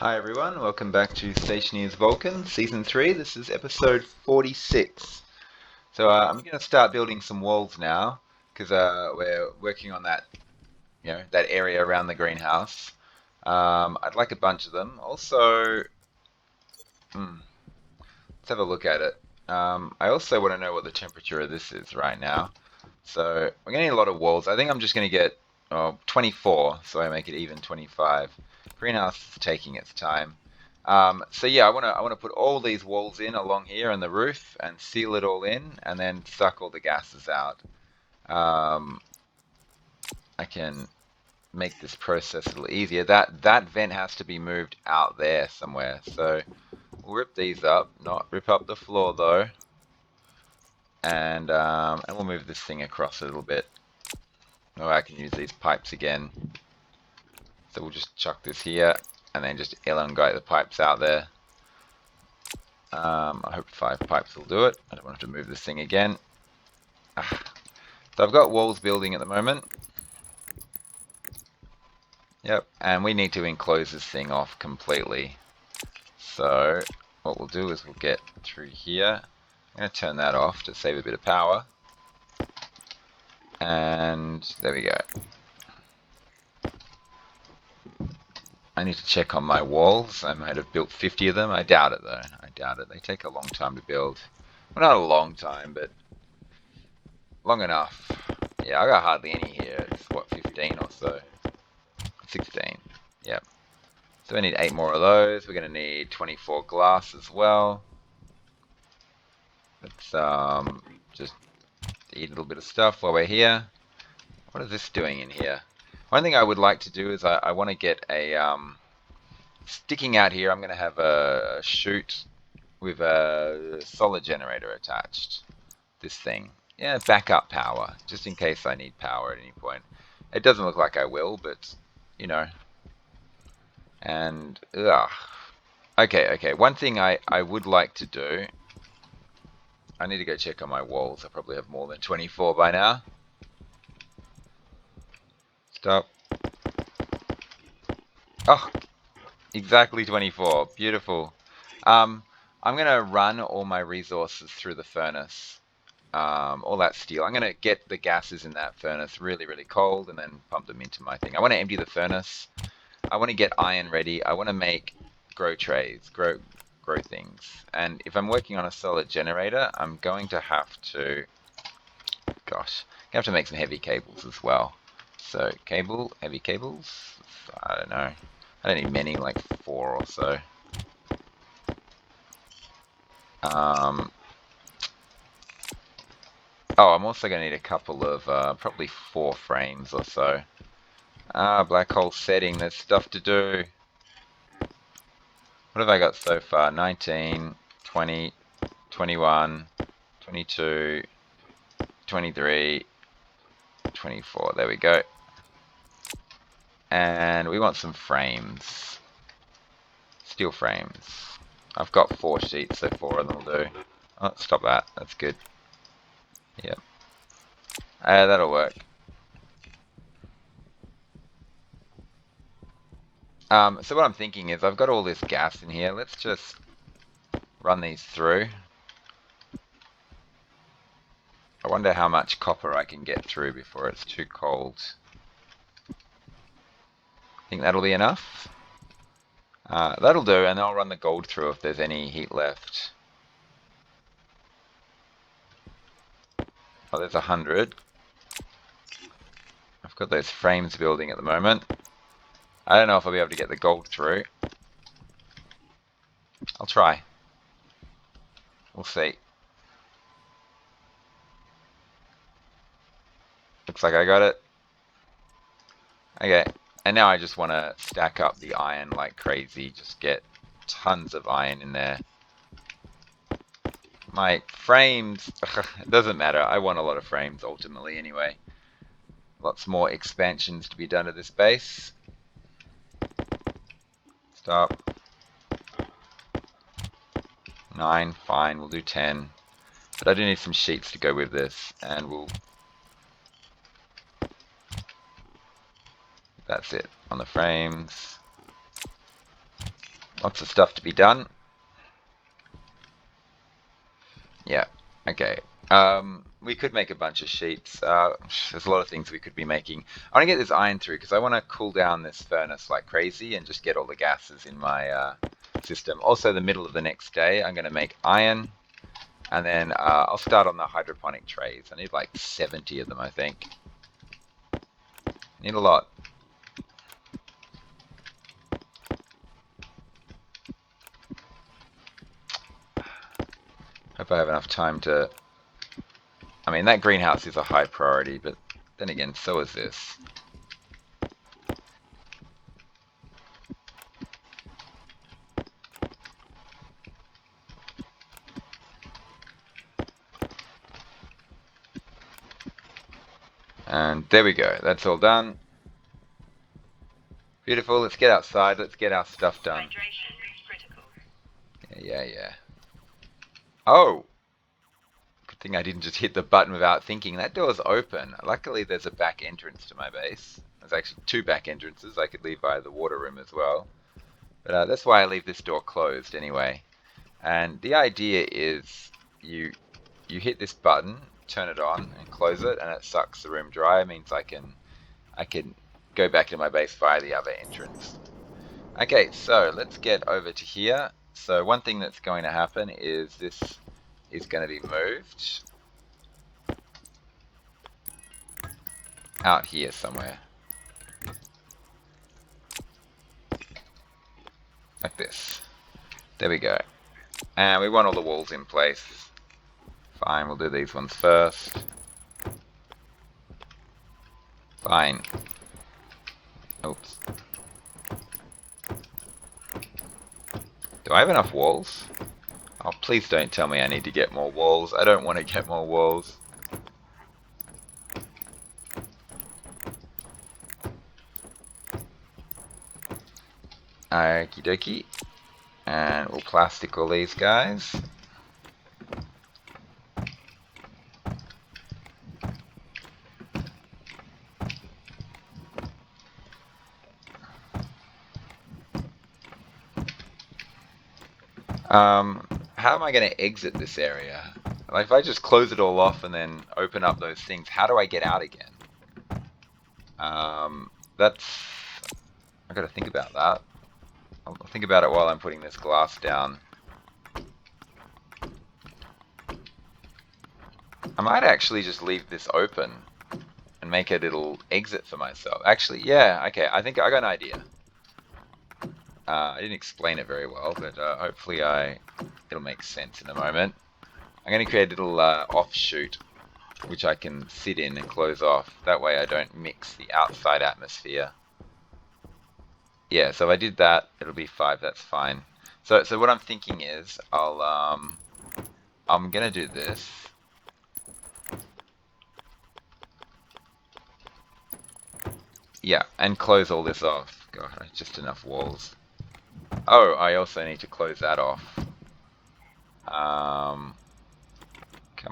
Hi everyone, welcome back to Stationeers Vulcan, Season 3. This is episode 46. So I'm going to start building some walls now, because we're working on that, that area around the greenhouse. I'd like a bunch of them. Also, let's have a look at it. I also want to know what the temperature of this is right now. So we're going to need a lot of walls. I think I'm just going to get 24, so I make it even 25. Greenhouse is taking its time. So yeah, I want to put all these walls in along here and the roof and seal it all in and then suck all the gases out. I can make this process a little easier. That vent has to be moved out there somewhere. So we'll rip these up, not rip up the floor though, and we'll move this thing across a little bit. Oh, I can use these pipes again. So we'll just chuck this here and then just elongate the pipes out there. I hope 5 pipes will do it. I don't want to move this thing again. So I've got walls building at the moment. Yep, and we need to enclose this thing off completely. So what we'll do is we'll get through here. I'm going to turn that off to save a bit of power. And there we go. I need to check on my walls. I might have built 50 of them. I doubt it though. I doubt it. They take a long time to build. Well, not a long time, but long enough. Yeah, I got hardly any here. It's what, 15 or so. 16. Yep. So we need 8 more of those. We're going to need 24 glass as well. Let's just eat a little bit of stuff while we're here. What is this doing in here? One thing I would like to do is I want to get a sticking out here. I'm going to have a chute with a solar generator attached. This thing. Yeah, backup power, just in case I need power at any point. It doesn't look like I will, but you know. And okay. One thing I would like to do. I need to go check on my walls. I probably have more than 24 by now. Stop. Oh, exactly 24. Beautiful. I'm gonna run all my resources through the furnace. All that steel. I'm going to get the gases in that furnace really, really cold and then pump them into my thing. I want to empty the furnace. I want to get iron ready. I want to make grow trays, grow things. And if I'm working on a solar generator, I'm going to have to, make some heavy cables as well. So heavy cables, I don't know. I don't need many, like 4 or so. Oh, I'm also going to need a couple of, probably 4 frames or so. Black hole setting, there's stuff to do. What have I got so far? 19, 20, 21, 22, 23, 24. There we go. And we want some frames. Steel frames. I've got 4 sheets, so 4 of them will do. Oh, stop that. That's good. Yep. That'll work. So what I'm thinking is I've got all this gas in here. Let's just run these through. I wonder how much copper I can get through before it's too cold. Think that'll be enough? That'll do, and I'll run the gold through if there's any heat left. Oh, there's 100. I've got those frames building at the moment. I don't know if I'll be able to get the gold through. I'll try. We'll see. Looks like I got it. Okay, and now I just want to stack up the iron like crazy. Just get tons of iron in there. My frames, it doesn't matter. I want a lot of frames ultimately anyway. Lots more expansions to be done to this base. Stop. 9, fine, we'll do 10. But I do need some sheets to go with this, and we'll... That's it, on the frames. Lots of stuff to be done. Yeah, okay. We could make a bunch of sheets. There's a lot of things we could be making. I want to get this iron through because I want to cool down this furnace like crazy and just get all the gases in my system. Also, the middle of the next day, I'm going to make iron. And then I'll start on the hydroponic trays. I need like 70 of them, I think. Need a lot. Hope I have enough time to... I mean, that greenhouse is a high priority, but then again, so is this. And there we go. That's all done. Beautiful. Let's get outside. Let's get our stuff done. Yeah. Oh! Good thing I didn't just hit the button without thinking. That door's open. Luckily, there's a back entrance to my base. There's actually 2 back entrances. I could leave via the water room as well. But that's why I leave this door closed anyway. And the idea is you hit this button, turn it on, and close it, and it sucks the room dry. It means I can go back to my base via the other entrance. Okay, so let's get over to here. So one thing that's going to happen is this is going to be moved out here somewhere. Like this. There we go. And we want all the walls in place. Fine, we'll do these ones first. Fine. Oops. Do I have enough walls? Oh, please don't tell me I need to get more walls. I don't want to get more walls. Okie dokie. And we'll plastic all these guys. How am I going to exit this area? Like, if I just close it all off and then open up those things, how do I get out again? That's... I've got to think about that. I'll think about it while I'm putting this glass down. I might actually just leave this open and make a little exit for myself. Actually, yeah, okay, I think I got an idea. I didn't explain it very well, but hopefully it'll make sense in a moment. I'm going to create a little offshoot which I can sit in and close off. That way I don't mix the outside atmosphere. Yeah, so if I did that, it'll be 5, that's fine. So what I'm thinking is, I'm going to do this. Yeah, and close all this off. God, just enough walls. Oh, I also need to close that off. Come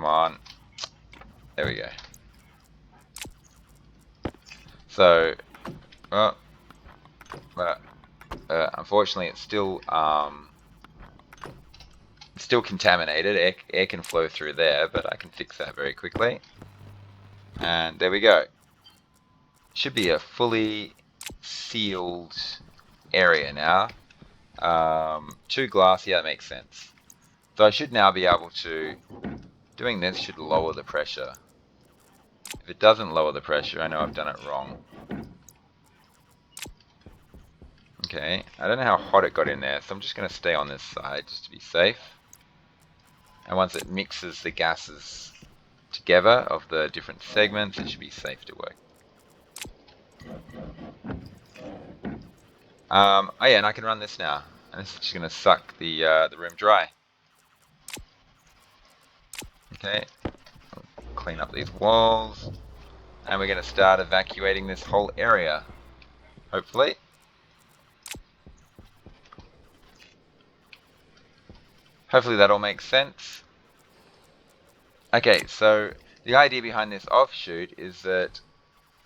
on. There we go. So, unfortunately, it's still contaminated. Air can flow through there, but I can fix that very quickly. And there we go. Should be a fully sealed area now. 2 glass, yeah, that makes sense. So I should now be able to, doing this should lower the pressure. If it doesn't lower the pressure, I know I've done it wrong. Okay, I don't know how hot it got in there, so I'm just going to stay on this side just to be safe. And once it mixes the gases together of the different segments, it should be safe to work. Oh yeah, and I can run this now. And this is just going to suck the room dry. Okay, clean up these walls. And we're going to start evacuating this whole area. Hopefully. Hopefully that all makes sense. Okay, so the idea behind this offshoot is that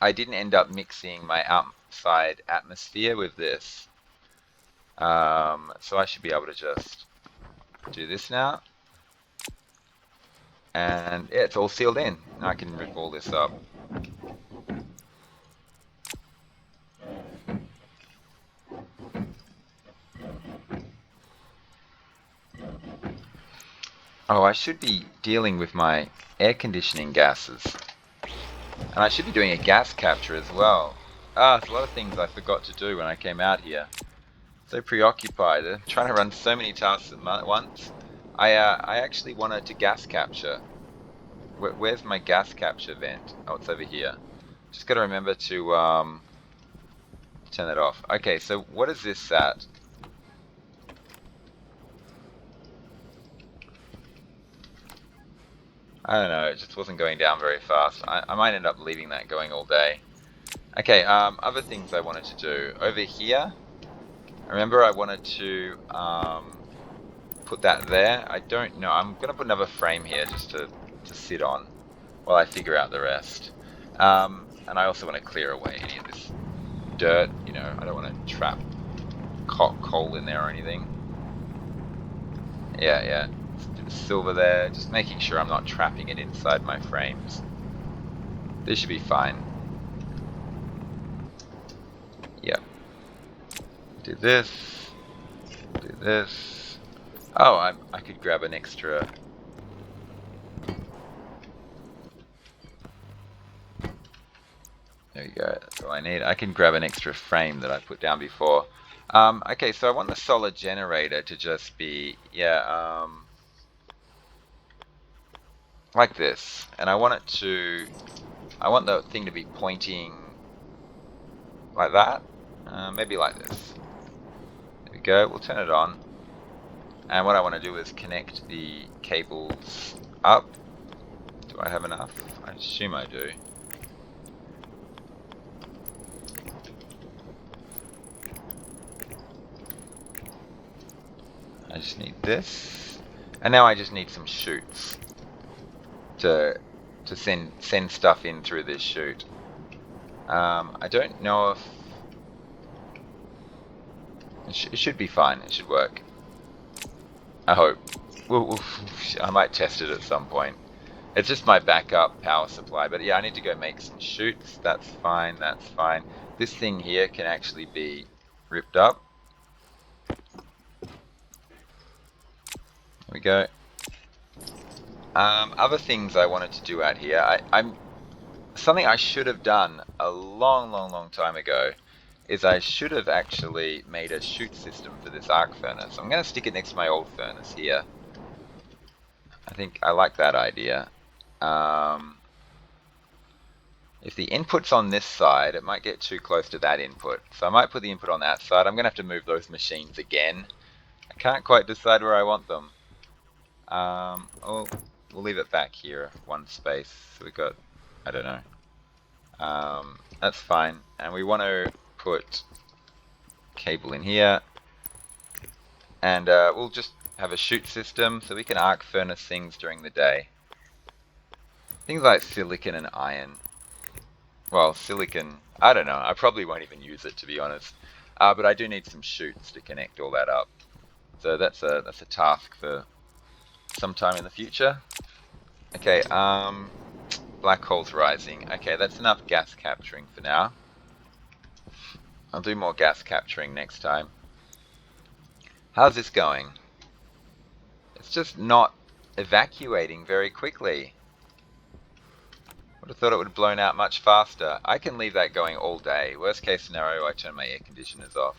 I didn't end up mixing my outside atmosphere with this. So I should be able to just do this now. And yeah, it's all sealed in. Now I can rip all this up. Oh, I should be dealing with my air conditioning gases. And I should be doing a gas capture as well. There's a lot of things I forgot to do when I came out here. So preoccupied, trying to run so many tasks at once. I actually wanted to gas capture. Where's my gas capture vent? Oh, it's over here. Just got to remember to turn that off. Okay, so what is this at? I don't know, it just wasn't going down very fast. I might end up leaving that going all day. Okay, other things I wanted to do. Over here, I remember I wanted to put that there. I don't know. I'm going to put another frame here just to sit on while I figure out the rest. And I also want to clear away any of this dirt. You know, I don't want to trap coal in there or anything. Yeah. Silver there, just making sure I'm not trapping it inside my frames. This should be fine. Yep. Do this. Do this. Oh, I could grab an extra. There you go. That's all I need. I can grab an extra frame that I put down before. Okay, so I want the solar generator to just be, like this. And I want the thing to be pointing like that. Maybe like this. There we go. We'll turn it on. And what I want to do is connect the cables up. Do I have enough? I assume I do. I just need this. And now I just need some chutes to send stuff in through this chute. I don't know if it should be fine. It should work. I hope. I might test it at some point. It's just my backup power supply. But yeah, I need to go make some chutes. That's fine. That's fine. This thing here can actually be ripped up. There we go. Other things I wanted to do out here. Something I should have done a long time ago is I should have actually made a chute system for this arc furnace. I'm going to stick it next to my old furnace here. I think I like that idea. If the input's on this side, it might get too close to that input. So I might put the input on that side. I'm going to have to move those machines again. I can't quite decide where I want them. We'll leave it back here, one space. So we've got, I don't know. That's fine. And we want to put cable in here. And we'll just have a chute system so we can arc furnace things during the day. Things like silicon and iron. Well, silicon, I don't know. I probably won't even use it, to be honest. But I do need some chutes to connect all that up. So that's a task for sometime in the future. Okay, black holes rising. Okay, that's enough gas capturing for now. I'll do more gas capturing next time. How's this going? It's just not evacuating very quickly. Would have thought it would have blown out much faster. I can leave that going all day. Worst case scenario, I turn my air conditioners off.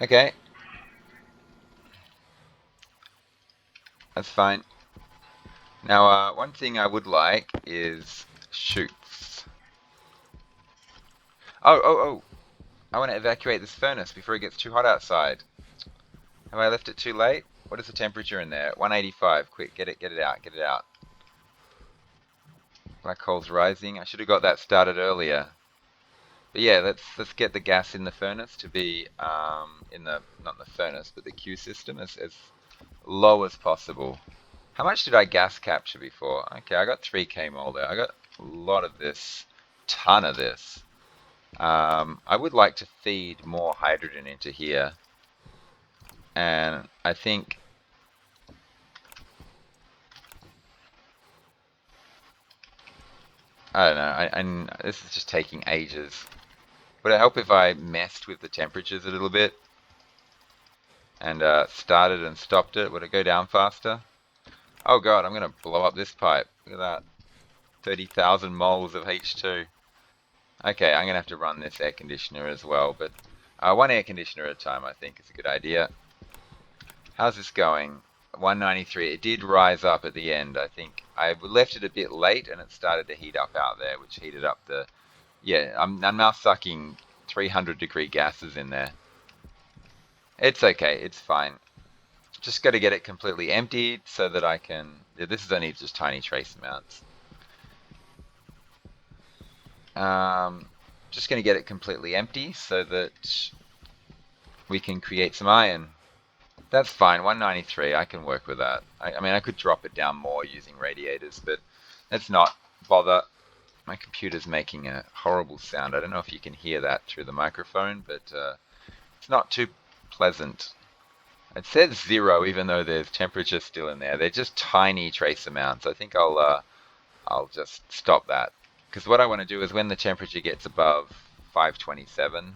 Okay. That's fine. Now, one thing I would like is chutes. Oh. I want to evacuate this furnace before it gets too hot outside. Have I left it too late? What is the temperature in there? 185. Quick, get it out. Black holes rising. I should have got that started earlier. But yeah, let's get the gas in the furnace to be not in the furnace, but the Q system as low as possible. How much did I gas capture before? Okay, I got 3K molder. I got a lot of this, ton of this. I would like to feed more hydrogen into here, and I think I don't know. This is just taking ages. Would it help if I messed with the temperatures a little bit and started and stopped it? Would it go down faster? Oh god, I'm gonna blow up this pipe. Look at that. 30,000 moles of H2. Okay, I'm gonna have to run this air conditioner as well, but one air conditioner at a time I think is a good idea. How's this going? 193. It did rise up at the end. I think I left it a bit late and it started to heat up out there, which heated up the... Yeah, I'm now sucking 300-degree gases in there. It's okay. It's fine. Just got to get it completely emptied so that I can... Yeah, this is only just tiny trace amounts. Just going to get it completely empty so that we can create some iron. That's fine, 193, I can work with that. I mean, I could drop it down more using radiators, but let's not bother. My computer's making a horrible sound. I don't know if you can hear that through the microphone, but it's not too pleasant. It says 0, even though there's temperature still in there. They're just tiny trace amounts. I think I'll just stop that. Because what I want to do is when the temperature gets above 527,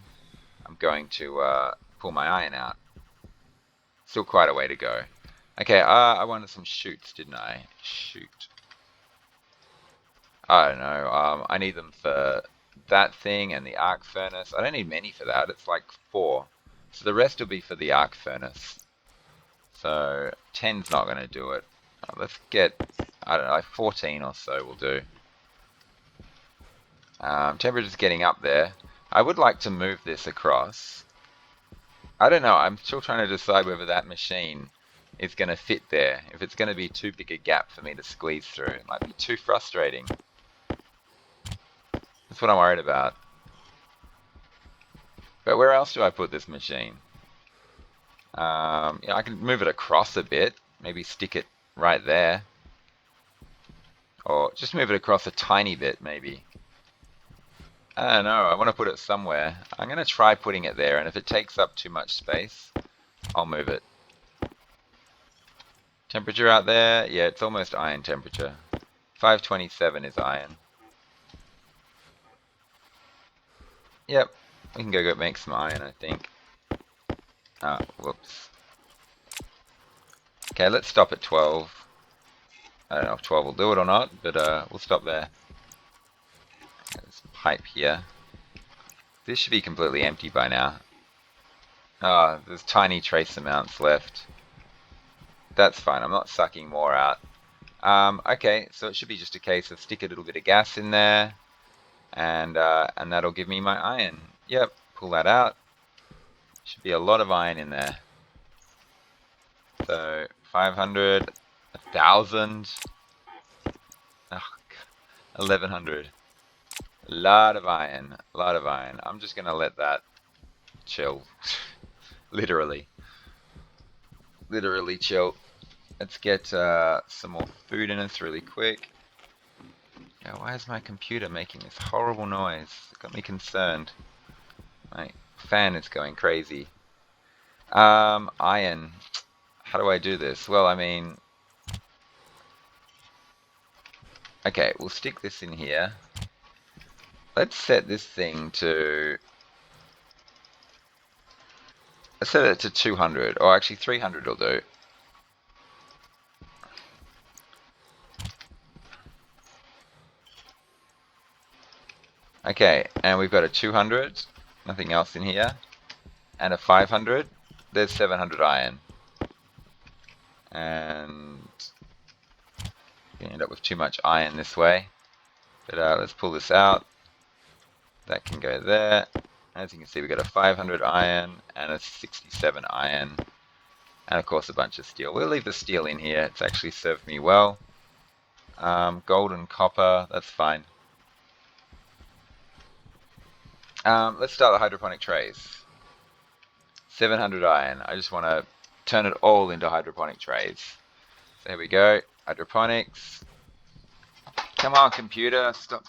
I'm going to pull my iron out. Still quite a way to go. Okay, I wanted some shoots, didn't I? Shoot. I don't know. I need them for that thing and the arc furnace. I don't need many for that. It's like 4. So the rest will be for the arc furnace. So 10's not going to do it. Let's get, I don't know, like 14 or so will do. Temperature's getting up there. I would like to move this across. I don't know. I'm still trying to decide whether that machine is going to fit there. If it's going to be too big a gap for me to squeeze through. It might be too frustrating. That's what I'm worried about. But where else do I put this machine? Yeah, I can move it across a bit. Maybe stick it right there. Or just move it across a tiny bit, maybe. I don't know. I want to put it somewhere. I'm going to try putting it there, and if it takes up too much space, I'll move it. Temperature out there? Yeah, it's almost iron temperature. 527 is iron. Yep, we can go make some iron, I think. Ah, whoops. Okay, let's stop at 12. I don't know if 12 will do it or not, but we'll stop there. There's a pipe here. This should be completely empty by now. Ah, there's tiny trace amounts left. That's fine, I'm not sucking more out. Okay, so it should be just a case of stick a little bit of gas in there, and that'll give me my iron. Yep, pull that out. Should be a lot of iron in there. So 500, 1,000, 1,100. A lot of iron, a lot of iron. I'm just gonna let that chill. Literally chill. Let's get some more food in us really quick. Yeah, why is my computer making this horrible noise? It got me concerned. My fan is going crazy. Iron. How do I do this? Well, I mean... Okay, we'll stick this in here. Let's set this thing to... Let's set it to 200, or actually 300 will do. Okay, and we've got a 200, nothing else in here, and a 500. There's 700 iron. And you end up with too much iron this way. But let's pull this out. That can go there. As you can see, we've got a 500 iron and a 67 iron. And of course a bunch of steel. We'll leave the steel in here. It's actually served me well. Gold and copper, that's fine. Let's start the hydroponic trays. 700 iron. I just want to turn it all into hydroponic trays. So here we go. Hydroponics. Come on, computer. Stop.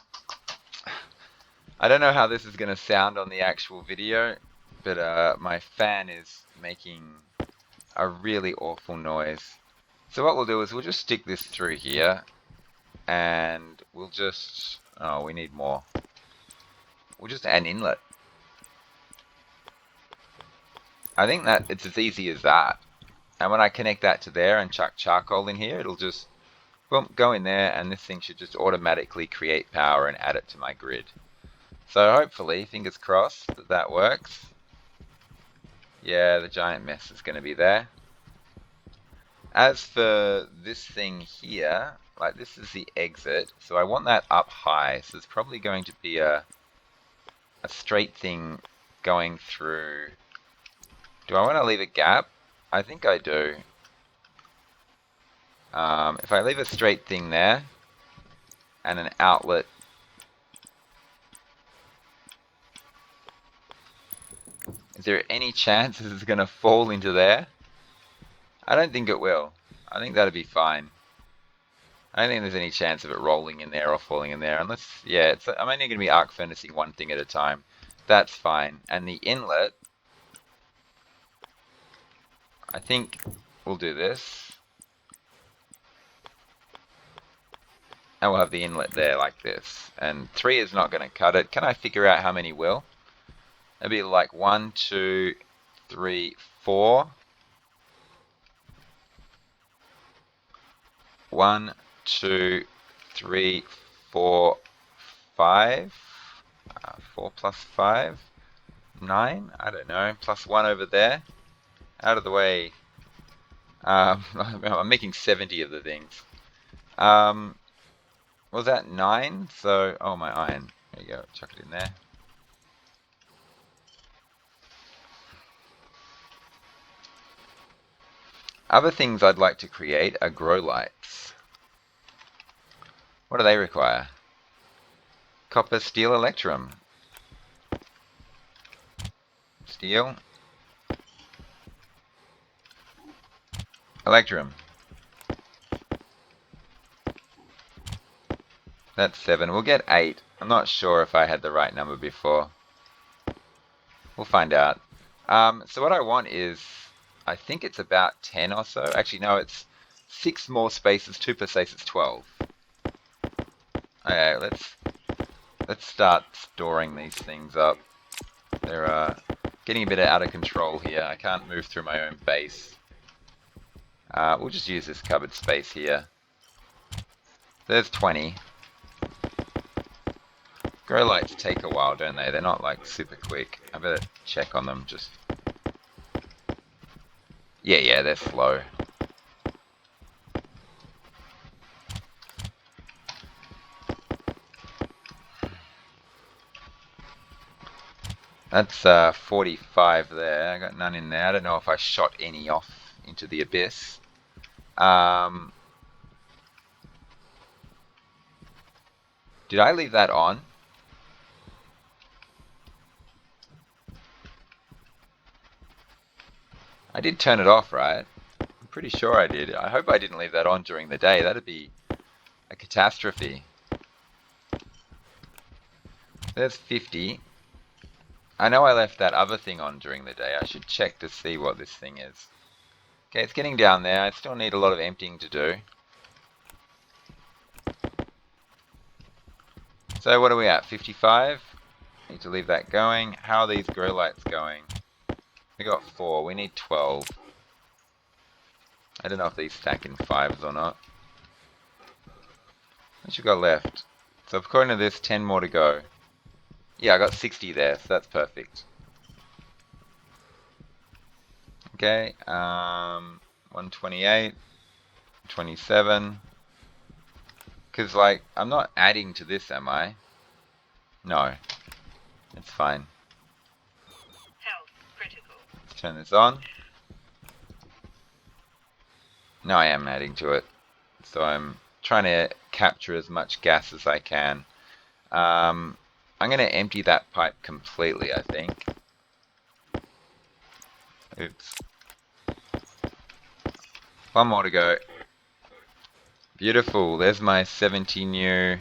I don't know how this is going to sound on the actual video, but my fan is making a really awful noise. So what we'll do is we'll just stick this through here, and we'll just, oh, we need more. We'll just add an inlet. I think that it's as easy as that. And when I connect that to there and chuck charcoal in here, it'll just, boom, go in there, and this thing should just automatically create power and add it to my grid. So hopefully, fingers crossed, that that works. Yeah, the giant mess is going to be there. As for this thing here, like this is the exit, so I want that up high. So there's probably going to be a straight thing going through. Do I want to leave a gap? I think I do. If I leave a straight thing there and an outlet, is there any chance this is going to fall into there? I don't think it will. I think that'll be fine. I don't think there's any chance of it rolling in there or falling in there, unless, yeah, I'm only going to be arc furnacing one thing at a time. That's fine. And the inlet, I think we'll do this. And we'll have the inlet there like this. And 3 is not going to cut it. Can I figure out how many will? It'll be like 1, 2, 3, 4. 1, 2, 3, 4, 5. 4 plus 5. 9? I don't know. Plus 1 over there. Out of the way. I'm making 70 of the things. Was that 9? So, oh, my iron. There you go. Chuck it in there. Other things I'd like to create are grow lights. What do they require? Copper, steel, electrum. Steel. Electrum. That's 7. We'll get 8. I'm not sure if I had the right number before. We'll find out. So what I want is, I think it's about 10 or so. Actually, no, it's 6 more spaces. 2 per space is 12. Okay, let's start storing these things up. They're getting a bit out of control here. I can't move through my own base. We'll just use this cupboard space here. There's 20. Grow lights take a while, don't they? They're not like super quick. I better check on them. Just yeah, they're slow. That's 45 there. I got none in there. I don't know if I shot any off into the abyss. Did I leave that on? I did turn it off, right? I'm pretty sure I did. I hope I didn't leave that on during the day. That'd be a catastrophe. There's 50. I know I left that other thing on during the day. I should check to see what this thing is. Okay, it's getting down there. I still need a lot of emptying to do. So what are we at? 55? Need to leave that going. How are these grow lights going? We got 4. We need 12. I don't know if these stack in 5s or not. What you got left? So according to this, 10 more to go. Yeah, I got 60 there, so that's perfect. Okay, 128, 27. Because, like, I'm not adding to this, am I? No. It's fine. Health critical. Let's turn this on. No, I am adding to it. So I'm trying to capture as much gas as I can. I'm going to empty that pipe completely, I think. Oops. One more to go. Beautiful. There's my 70 new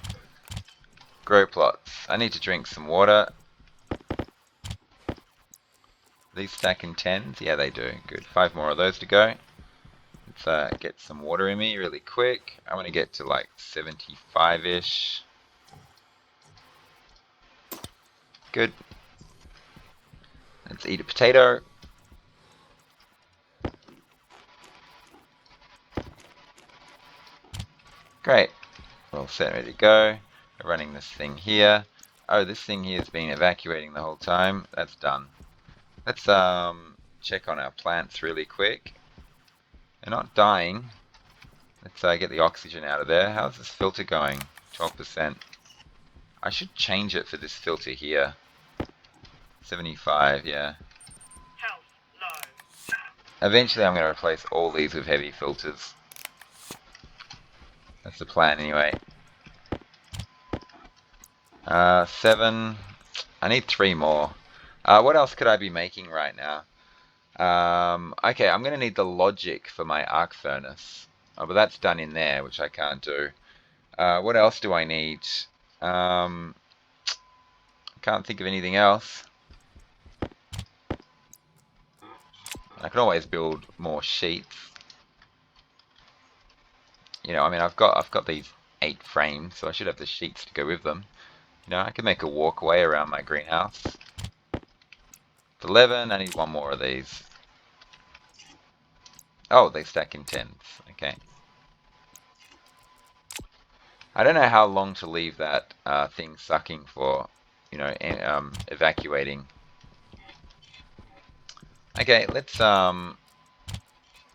Grow plots. I need to drink some water. These stack in 10s? Yeah, they do. Good. 5 more of those to go. Let's get some water in me really quick. I want to get to like 75-ish. Good. Let's eat a potato. Great. All set, ready to go. We're running this thing here. Oh, this thing here has been evacuating the whole time. That's done. Let's check on our plants really quick. They're not dying. Let's get the oxygen out of there. How's this filter going? 12%. I should change it for this filter here. 75, yeah. Health low. Eventually I'm going to replace all these with heavy filters. That's the plan anyway. 7. I need 3 more. What else could I be making right now? Okay, I'm going to need the logic for my arc furnace. Oh, but that's done in there, which I can't do. What else do I need? I can't think of anything else. I can always build more sheets. You know, I mean, I've got these 8 frames, so I should have the sheets to go with them. You know, I can make a walkway around my greenhouse. 11. I need 1 more of these. Oh, they stack in 10s. Okay. I don't know how long to leave that thing sucking for, you know, evacuating. Okay, let's grow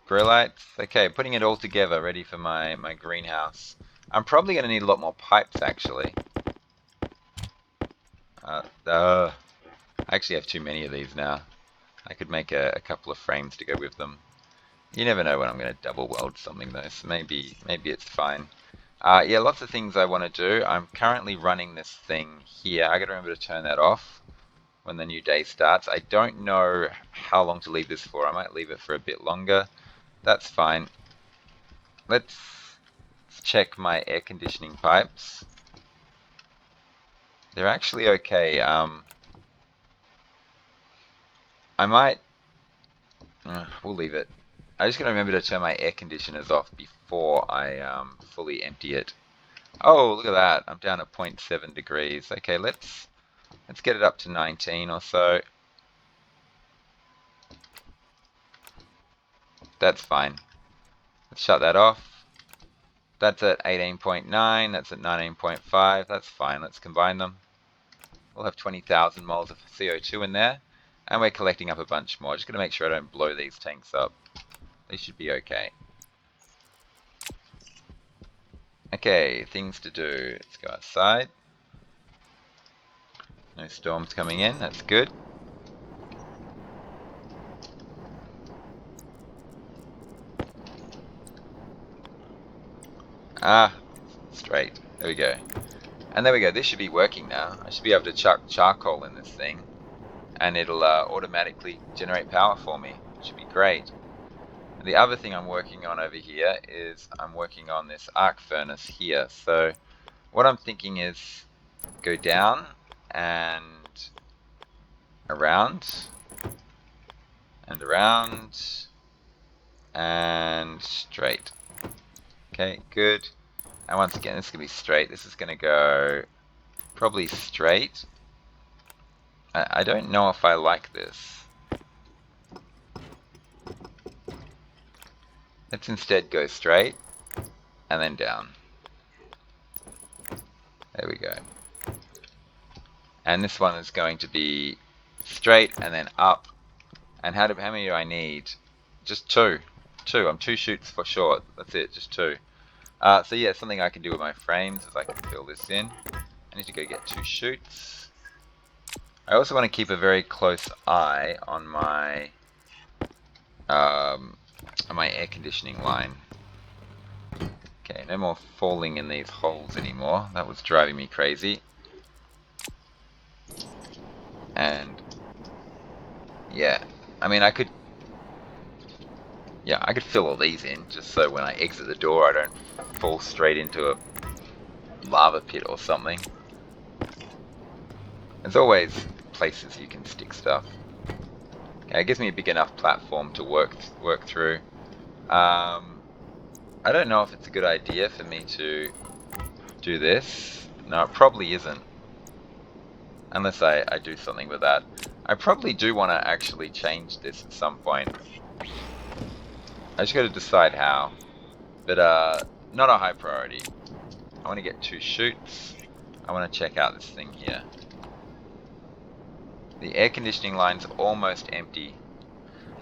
lights. Okay, putting it all together, ready for my greenhouse. I'm probably going to need a lot more pipes actually. I actually have too many of these now. I could make a couple of frames to go with them. You never know when I'm going to double weld something though, so maybe it's fine. Yeah, lots of things I want to do. I'm currently running this thing here. I got to remember to turn that off when the new day starts. I don't know how long to leave this for. I might leave it for a bit longer. That's fine. Let's check my air conditioning pipes. They're actually okay. I might... we'll leave it. I just gotta remember to turn my air conditioners off before I fully empty it. Oh, look at that. I'm down at 0.7 degrees. Okay, let's get it up to 19 or so. That's fine. Let's shut that off. That's at 18.9. That's at 19.5. That's fine. Let's combine them. We'll have 20,000 moles of CO2 in there. And we're collecting up a bunch more. Just going to make sure I don't blow these tanks up. They should be okay. Okay, things to do. Let's go outside. No storms coming in. That's good. Ah, straight. There we go. And there we go. This should be working now. I should be able to chuck charcoal in this thing. And it'll automatically generate power for me. It should be great. The other thing I'm working on over here is I'm working on this arc furnace here. So what I'm thinking is go down and around and around and straight. Okay, good. And once again, this is going to be straight. This is going to go probably straight. I don't know if I like this. Let's instead go straight and then down. There we go. And this one is going to be straight and then up. And how many do I need? Just 2. 2. I'm 2 shoots for short. That's it, just 2. So yeah, something I can do with my frames is I can fill this in. I need to go get 2 shoots. I also want to keep a very close eye on my air conditioning line. Okay, no more falling in these holes anymore. That was driving me crazy. And yeah, I mean I could fill all these in just so when I exit the door I don't fall straight into a lava pit or something. There's always places you can stick stuff. Okay, it gives me a big enough platform to work through. I don't know if it's a good idea for me to do this. No, it probably isn't. Unless I do something with that. I probably do want to actually change this at some point. I just got to decide how. But not a high priority. I want to get 2 chutes. I want to check out this thing here. The air conditioning line's almost empty.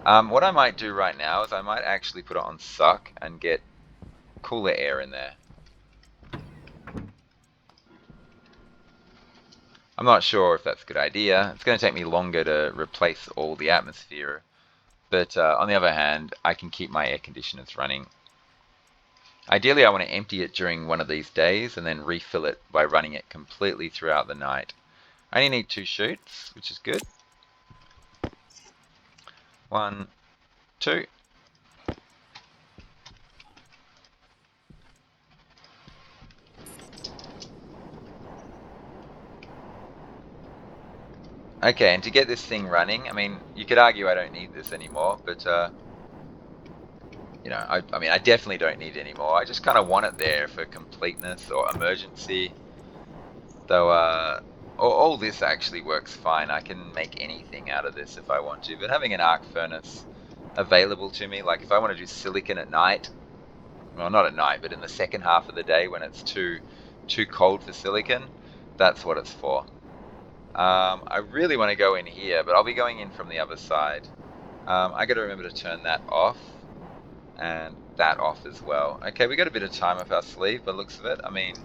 What I might do right now is I might actually put it on suck and get cooler air in there. I'm not sure if that's a good idea. It's going to take me longer to replace all the atmosphere. But on the other hand, I can keep my air conditioners running. Ideally, I want to empty it during one of these days and then refill it by running it completely throughout the night. I only need 2 chutes, which is good. 1, 2. Okay, and to get this thing running, I mean, you could argue I don't need this anymore, but you know, I mean, I definitely don't need it anymore. I just kind of want it there for completeness or emergency. Though, all this actually works fine. I can make anything out of this if I want to. But having an arc furnace available to me, like if I want to do silicon at night, well, not at night, but in the second half of the day when it's too cold for silicon, that's what it's for. I really want to go in here, but I'll be going in from the other side. I got to remember to turn that off. And that off as well. Okay, we got a bit of time up our sleeve by the looks of it. I mean,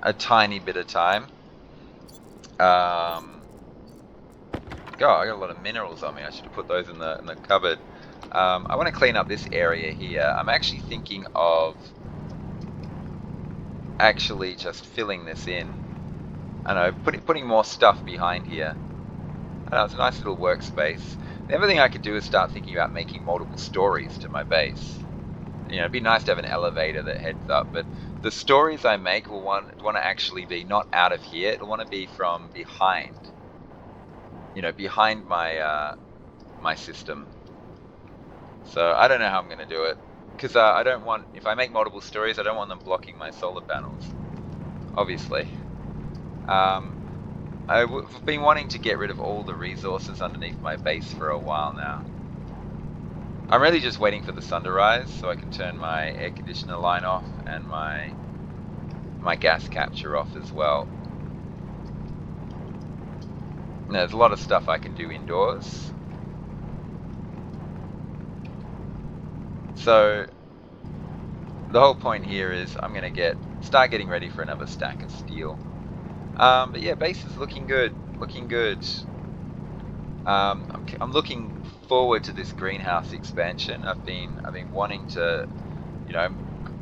a tiny bit of time. God, I got a lot of minerals on me. I should have put those in the cupboard. I want to clean up this area here. I'm actually thinking of actually just filling this in. I know, putting more stuff behind here. I know, it's a nice little workspace. The other thing I could do is start thinking about making multiple stories to my base. You know, it'd be nice to have an elevator that heads up, but the stories I make will want to actually be not out of here. It'll want to be from behind. You know, behind my my system. So I don't know how I'm going to do it, because I don't want, if I make multiple stories, I don't want them blocking my solar panels. Obviously, I've been wanting to get rid of all the resources underneath my base for a while now. I'm really just waiting for the sun to rise so I can turn my air conditioner line off and my gas capture off as well. Now, there's a lot of stuff I can do indoors. So the whole point here is I'm going to start getting ready for another stack of steel. But yeah, base is looking good, looking good. I'm looking forward to this greenhouse expansion. I've been wanting to, you know,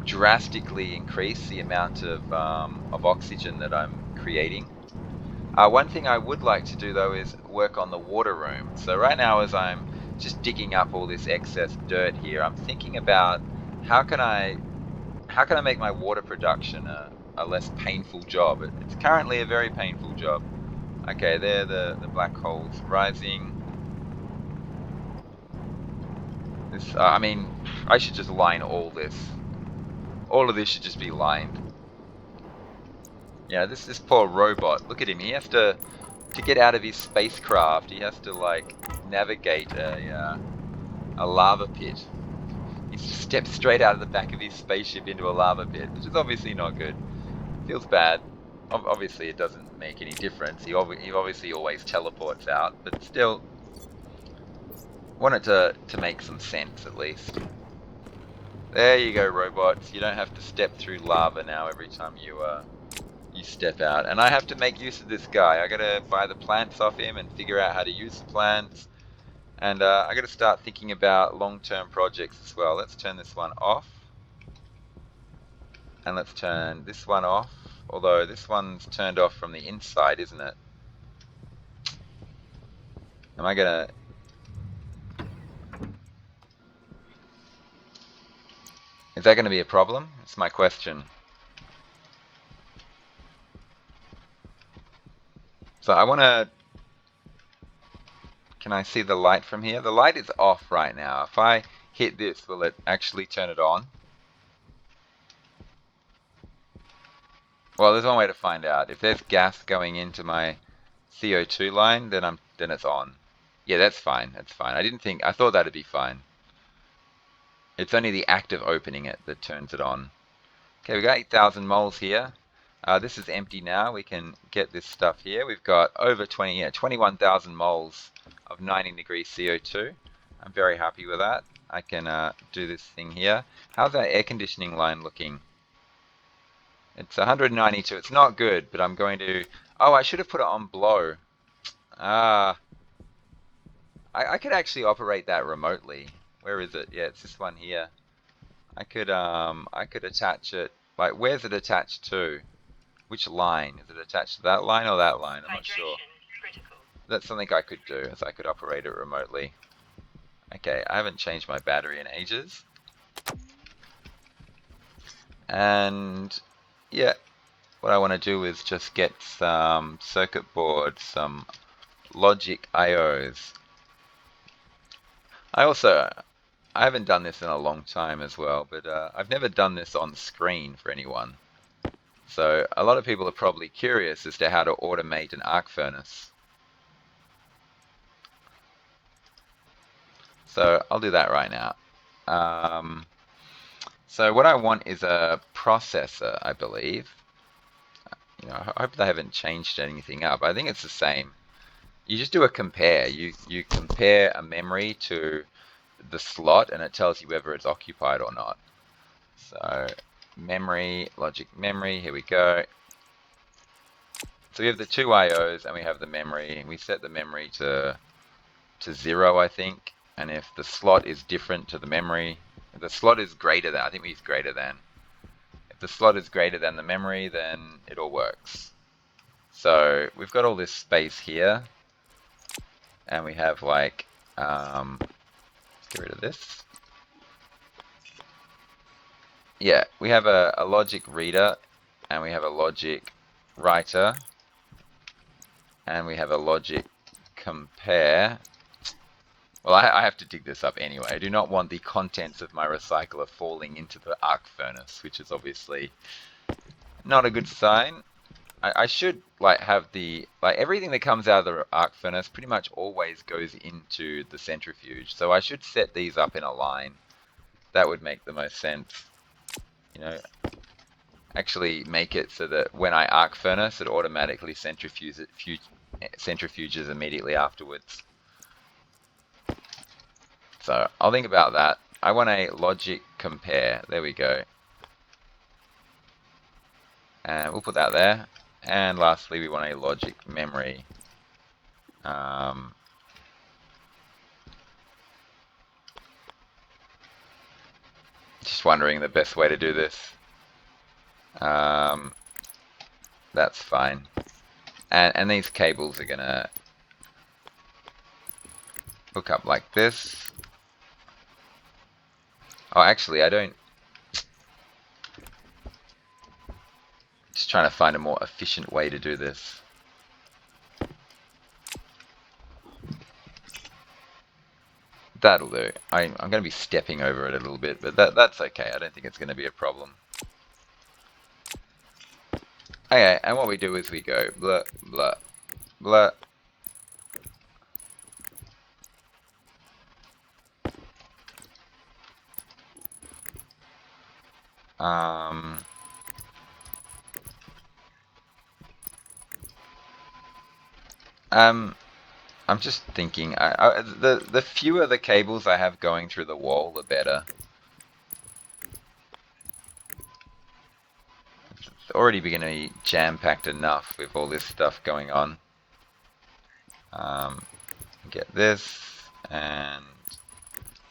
drastically increase the amount of oxygen that I'm creating. One thing I would like to do though is work on the water room. So right now, as I'm just digging up all this excess dirt here, I'm thinking about how can I make my water production a less painful job. It's currently a very painful job. Okay, there the black holes rising. This, I mean, I should just line all this. All of this should just be lined. Yeah, this poor robot. Look at him. He has to get out of his spacecraft. He has to like navigate a lava pit. He steps straight out of the back of his spaceship into a lava pit, which is obviously not good. Feels bad. Obviously, it doesn't make any difference. He obviously always teleports out, but still, want it to make some sense at least. There you go, robots. You don't have to step through lava now every time you step out. And I have to make use of this guy. I gotta buy the plants off him and figure out how to use the plants. And I gotta start thinking about long-term projects as well. Let's turn this one off. And let's turn this one off. Although this one's turned off from the inside, isn't it? Am I gonna... Is that gonna be a problem? It's my question. So I want to... Can I see the light from here? The light is off right now. If I hit this, will it actually turn it on? Well, there's one way to find out. If there's gas going into my CO2 line, then it's on. Yeah, that's fine. That's fine. I thought that'd be fine. It's only the act of opening it that turns it on. Okay, we got 8,000 moles here. This is empty now. We can get this stuff here. We've got over 21,000 moles of 90-degree CO2. I'm very happy with that. I can do this thing here. How's our air conditioning line looking? It's 192. It's not good, but I'm going to... Oh, I should have put it on blow. Ah, I could actually operate that remotely. Where is it? Yeah, it's this one here. I could attach it. Like, where's it attached to? Which line? Is it attached to that line or that line? I'm not sure. Critical. That's something I could do, is I could operate it remotely. Okay, I haven't changed my battery in ages. And yeah, what I want to do is just get some circuit boards, some logic IOs. I haven't done this in a long time as well, but I've never done this on screen for anyone. So a lot of people are probably curious as to how to automate an arc furnace. So I'll do that right now. So what I want is a processor, I believe. I hope they haven't changed anything up. I think it's the same. You just do a compare. You compare a memory to the slot, and it tells you whether it's occupied or not. So memory, logic memory, here we go. So we have the two IOs and we have the memory. We set the memory to 0, I think. And if the slot is different to the memory, if the slot is greater than, I think we use greater than. If the slot is greater than the memory, then it all works. So we've got all this space here. And we have like, let's get rid of this. Yeah, we have a logic reader, and we have a logic writer, and we have a logic compare. Well, I have to dig this up anyway. I do not want the contents of my recycler falling into the arc furnace, which is obviously not a good sign. I should have everything that comes out of the arc furnace pretty much always goes into the centrifuge. So I should set these up in a line. That would make the most sense. Actually make it so that when I arc furnace, it automatically centrifuges immediately afterwards. So I'll think about that. I want a logic compare. There we go. And we'll put that there. And lastly, we want a logic memory. Just wondering the best way to do this. That's fine. And these cables are gonna hook up like this. Oh, actually, I don't. Just trying to find a more efficient way to do this. That'll do. I'm going to be stepping over it a little bit, but that's okay. I don't think it's going to be a problem. Okay, and what we do is we go blah, blah, blah. I'm just thinking, the fewer the cables I have going through the wall, the better. It's already going to be jam-packed enough with all this stuff going on. Get this, and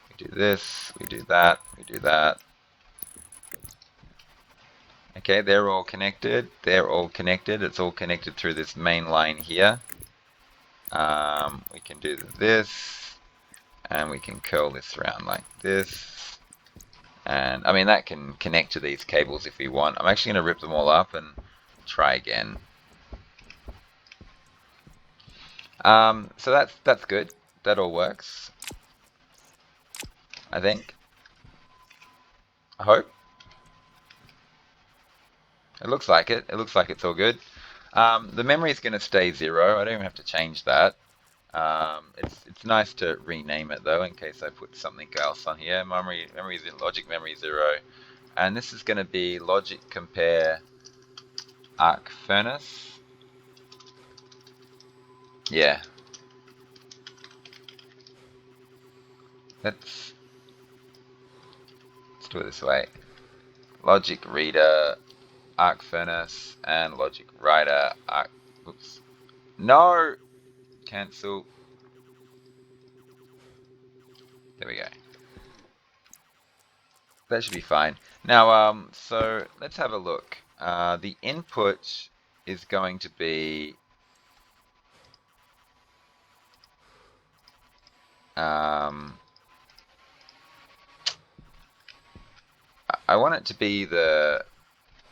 we do this, we do that, we do that. Okay, they're all connected. They're all connected. It's all connected through this main line here. We can do this, and we can curl this around like this. And I mean, that can connect to these cables if we want. I'm actually going to rip them all up and try again. So that's good. That all works, I think. I hope. It looks like it. It looks like it's all good. The memory is going to stay 0. I don't even have to change that. It's nice to rename it though, in case I put something else on here. Memory is in logic memory 0, and this is going to be logic compare arc furnace. Yeah. Let's do it this way. Logic reader arc furnace and logic writer arc. Oops. No. Cancel. There we go. That should be fine. Now, so let's have a look. The input is going to be I want it to be the.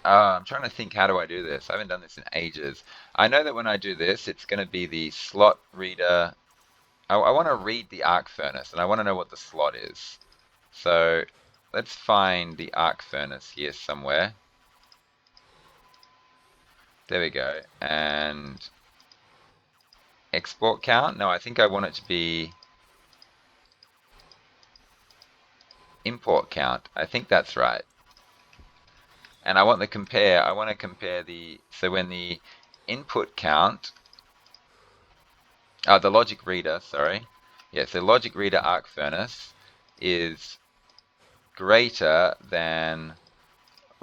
I'm trying to think, how do I do this? I haven't done this in ages. I know that when I do this, it's going to be the slot reader. I want to read the arc furnace, and I want to know what the slot is. So let's find the arc furnace here somewhere. There we go. And export count. No, I think I want it to be import count. I think that's right. And I want the compare. I want to compare the, so when the input count, the logic reader, sorry. Yeah, so logic reader arc furnace is greater than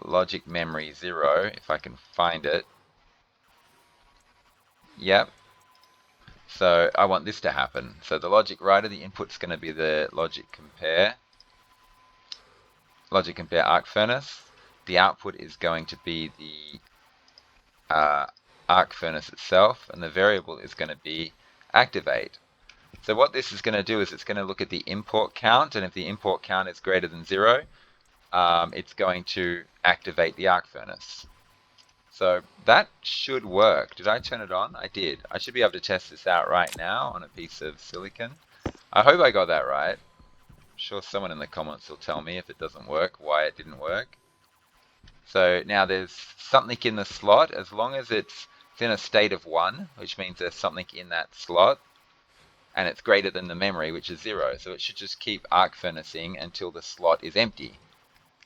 logic memory 0, if I can find it. Yep. So I want this to happen. So the logic writer, the input's going to be the logic compare arc furnace. The output is going to be the arc furnace itself, and the variable is going to be activate. So what this is going to do is it's going to look at the import count, and if the import count is greater than 0, it's going to activate the arc furnace. So that should work. Did I turn it on? I did. I should be able to test this out right now on a piece of silicon. I hope I got that right. I'm sure someone in the comments will tell me if it doesn't work, why it didn't work. So now there's something in the slot. As long as it's in a state of 1, which means there's something in that slot, and it's greater than the memory, which is 0. So it should just keep arc furnacing until the slot is empty,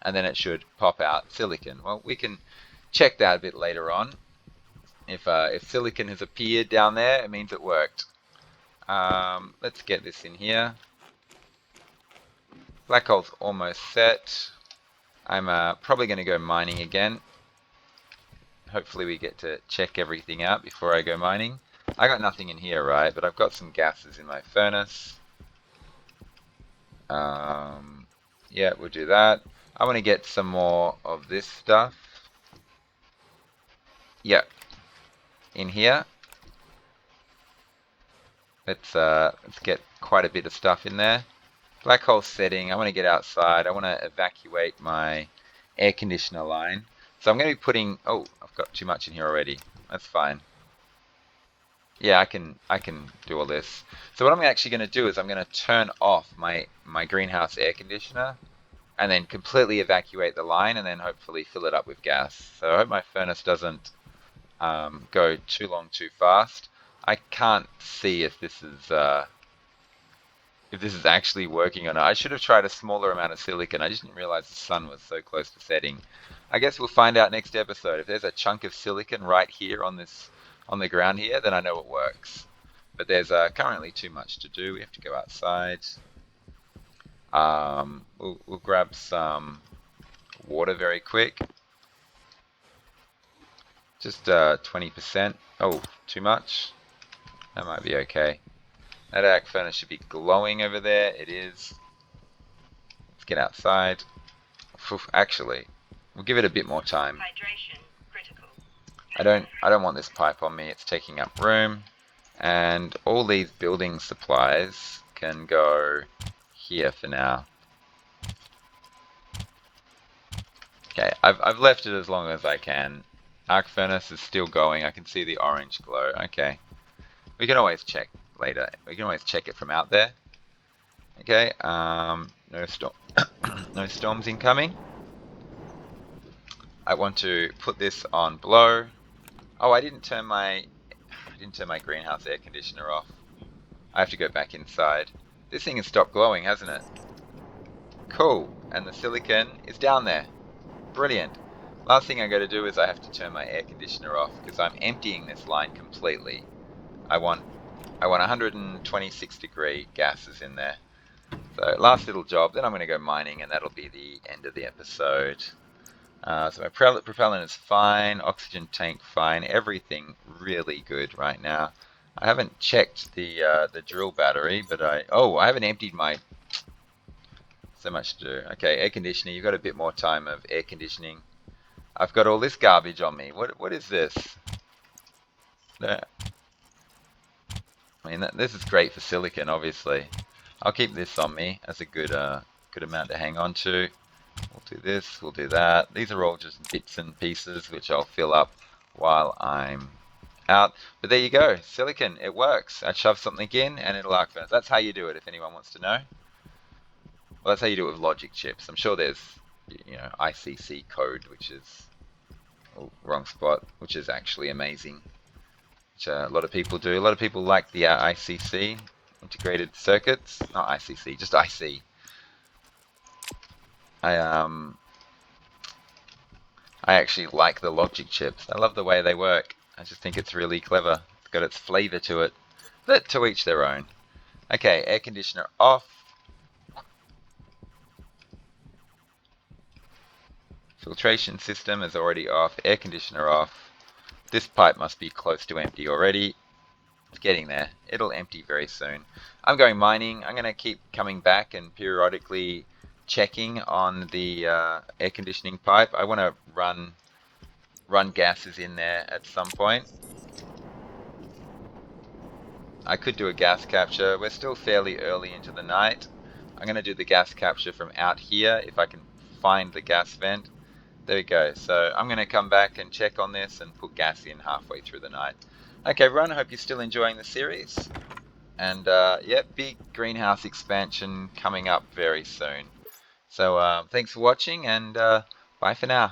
and then it should pop out silicon. Well, we can check that a bit later on. If silicon has appeared down there, it means it worked. Let's get this in here. Black hole's almost set. I'm probably going to go mining again. Hopefully we get to check everything out before I go mining. I got nothing in here, right? But I've got some gases in my furnace. Yeah, we'll do that. I want to get some more of this stuff. Yeah, in here. Let's get quite a bit of stuff in there. Black hole setting. I want to get outside. I want to evacuate my air conditioner line. So I'm going to be putting. Oh, I've got too much in here already. That's fine. Yeah, I can do all this. So what I'm actually going to do is I'm going to turn off my greenhouse air conditioner, and then completely evacuate the line, and then hopefully fill it up with gas. So I hope my furnace doesn't go too long too fast. I can't see if this is actually working or not. I should have tried a smaller amount of silicon. I just didn't realize the sun was so close to setting. I guess we'll find out next episode. If there's a chunk of silicon right here on the ground here, then I know it works. But there's currently too much to do. We have to go outside. We'll grab some water very quick. Just 20%. Oh, too much? That might be okay. That arc furnace should be glowing over there. It is. Let's get outside. Actually, we'll give it a bit more time. Hydration critical. I don't want this pipe on me. It's taking up room. And all these building supplies can go here for now. Okay, I've left it as long as I can. Arc furnace is still going. I can see the orange glow. Okay. We can always check later. We can always check it from out there. Okay, no storm, no storms incoming. I want to put this on blow. Oh, I didn't turn my greenhouse air conditioner off. I have to go back inside. This thing has stopped glowing, hasn't it? Cool. And the silicon is down there. Brilliant. Last thing I got to do is I have to turn my air conditioner off because I'm emptying this line completely. I want 126 degree gases in there. So last little job, then I'm going to go mining and that'll be the end of the episode. So my propellant is fine, oxygen tank fine, everything really good right now. I haven't checked the drill battery, but I haven't emptied my. So much to do. Okay, air conditioning. You've got a bit more time of air conditioning. I've got all this garbage on me. What is this? I mean, this is great for silicon, obviously. I'll keep this on me as a good amount to hang on to. We'll do this, we'll do that. These are all just bits and pieces which I'll fill up while I'm out. But there you go, silicon, it works. I shove something in and it'll arc furnace. That's how you do it if anyone wants to know. Well, that's how you do it with logic chips. I'm sure there's, ICC code, which is, wrong spot, which is actually amazing. Which a lot of people do. A lot of people like the ICC, integrated circuits. Not ICC, just IC. I actually like the logic chips. I love the way they work. I just think it's really clever. It's got its flavor to it. But to each their own. Okay, air conditioner off. Filtration system is already off. Air conditioner off. This pipe must be close to empty already. It's getting there. It'll empty very soon. I'm going mining. I'm going to keep coming back and periodically checking on the air conditioning pipe. I want to run gases in there at some point. I could do a gas capture. We're still fairly early into the night. I'm going to do the gas capture from out here if I can find the gas vent. There we go. So I'm going to come back and check on this and put gas in halfway through the night. Okay, everyone, I hope you're still enjoying the series. And yeah, big greenhouse expansion coming up very soon. So thanks for watching and bye for now.